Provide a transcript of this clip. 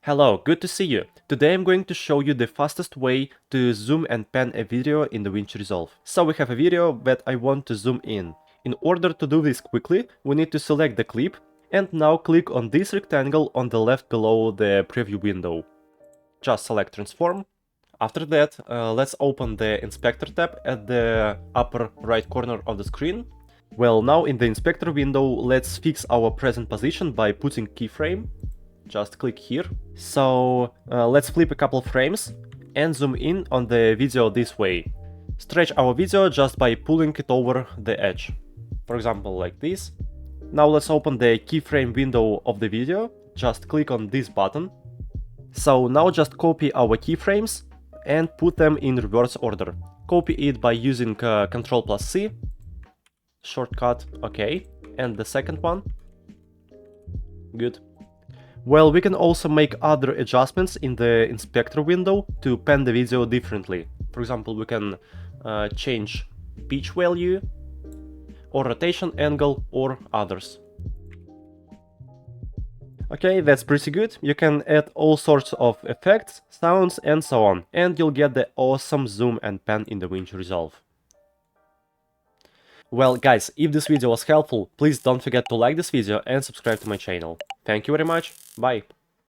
Hello, good to see you. Today I'm going to show you the fastest way to zoom and pan a video in Davinci Resolve. So we have a video that I want to zoom in. In order to do this quickly, we need to select the clip and now click on this rectangle on the left below the preview window. Just select transform. After that, let's open the inspector tab at the upper right corner of the screen. Well, now in the inspector window, let's fix our present position by putting keyframe. Just click here. So let's flip a couple frames and zoom in on the video this way. Stretch our video just by pulling it over the edge. For example, like this. Now let's open the keyframe window of the video. Just click on this button. So now just copy our keyframes and put them in reverse order. Copy it by using Ctrl+C. Shortcut, okay. And the second one. Good. Well, we can also make other adjustments in the inspector window to pan the video differently. For example, we can change pitch value, or rotation angle, or others. Okay, that's pretty good. You can add all sorts of effects, sounds, and so on, and you'll get the awesome zoom and pan in Davinci Resolve. Well, guys, if this video was helpful, please don't forget to like this video and subscribe to my channel. Thank you very much, bye!